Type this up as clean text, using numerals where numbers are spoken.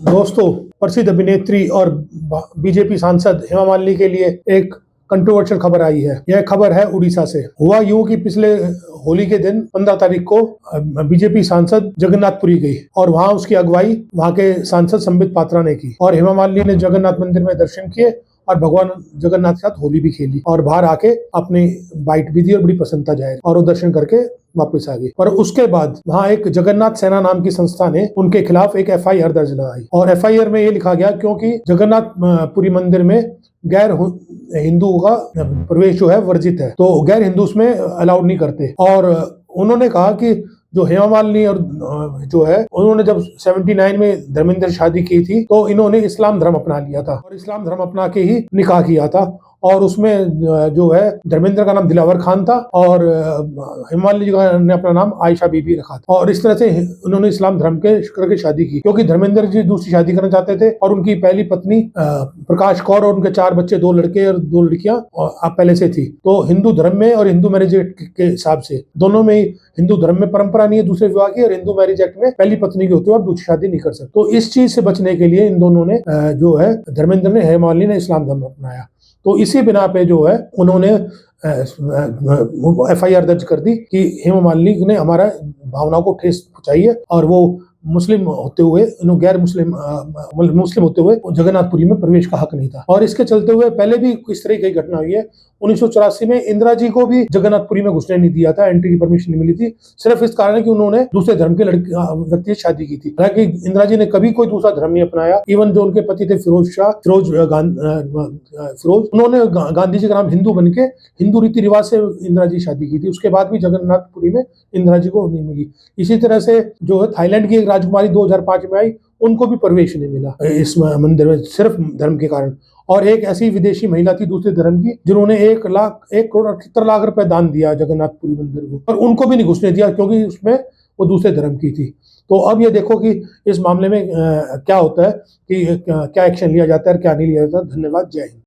दोस्तों, प्रसिद्ध अभिनेत्री और बीजेपी सांसद हेमा मालिनी के लिए एक कंट्रोवर्शियल खबर आई है। यह खबर है उड़ीसा से। हुआ यूं कि पिछले होली के दिन 15 तारीख को बीजेपी सांसद जगन्नाथपुरी गई और वहां उसकी अगुवाई वहां के सांसद संबित पात्रा ने की और हेमा मालिनी ने जगन्नाथ मंदिर में दर्शन किए और भगवान जगन्नाथ के साथ होली भी खेली और बाहर आके अपनी बाइट भी दी और बड़ी प्रसन्नता जाहिर और वो दर्शन करके वापस आ गई। और उसके बाद वहां एक जगन्नाथ सेना नाम की संस्था ने उनके खिलाफ एक एफआईआर दर्ज लगाई और एफआईआर में ये लिखा गया क्योंकि जगन्नाथपुरी मंदिर में गैर हिंदुओं का प्रवेश जो है वर्जित है, तो गैर हिंदू उसमें अलाउड नहीं करते। और उन्होंने कहा कि जो हेमा मालिनी और जो है उन्होंने जब 79 में धर्मेंद्र से शादी की थी तो इन्होंने इस्लाम धर्म अपना लिया था और इस्लाम धर्म अपना के ही निकाह किया था और उसमें जो है धर्मेंद्र का नाम दिलावर खान था और हेमा मालिनी ने अपना नाम आयशा बीबी रखा था और इस तरह से उन्होंने इस्लाम धर्म के करके शादी की क्योंकि धर्मेंद्र जी दूसरी शादी करना चाहते थे और उनकी पहली पत्नी प्रकाश कौर और उनके 4 बच्चे, 2 लड़के और 2 लड़कियां पहले से थी। तो हिंदू धर्म में और हिंदू मैरिज एक्ट के हिसाब से दोनों में हिंदू धर्म में परंपरा नहीं है दूसरे विवाह की और हिंदू मैरिज एक्ट में पहली पत्नी के होते हुए आप दूसरी शादी नहीं कर सकते। तो इस चीज से बचने के लिए इन दोनों ने जो है धर्मेंद्र ने हेमा मालिनी ने इस्लाम धर्म अपनाया। तो इसी बिना पे जो है उन्होंने एफआईआर दर्ज कर दी कि हेमा मालिनी ने हमारा भावनाओं को ठेस पहुंचाई है और वो मुस्लिम होते हुए गैर मुस्लिम होते हुए जगन्नाथपुरी में प्रवेश का हक नहीं था। और इसके चलते हुए पहले भी इस तरह की घटना हुई है। 1984 में इंदिरा जी को भी जगन्नाथपुरी में घुसने नहीं दिया था, एंट्री की परमिशन नहीं मिली थी, सिर्फ इस कारण कि उन्होंने दूसरे धर्म के व्यक्ति से शादी की थी। हालांकि इंदिरा जी ने कभी कोई दूसरा धर्म नहीं अपनाया। इवन जो उनके पति थे फिरोज, उन्होंने गांधी जी का नाम हिंदू बन के हिंदू रीति रिवाज से इंदिरा जी शादी की थी। उसके बाद भी जगन्नाथपुरी में इंदिरा जी को नहीं मिली। इसी तरह से जो है थाईलैंड की एक राजकुमारी 2005 में आई, उनको भी प्रवेश नहीं मिला इस मंदिर में सिर्फ धर्म के कारण। और एक ऐसी विदेशी महिला थी दूसरे धर्म की जिन्होंने 1 करोड़ 78 लाख रुपए दान दिया जगन्नाथपुरी मंदिर को, पर उनको भी नहीं घुसने दिया क्योंकि उसमें वो दूसरे धर्म की थी। तो अब ये देखो कि इस मामले में क्या होता है कि क्या एक्शन लिया जाता है और क्या नहीं लिया जाता। धन्यवाद, जय हिंद।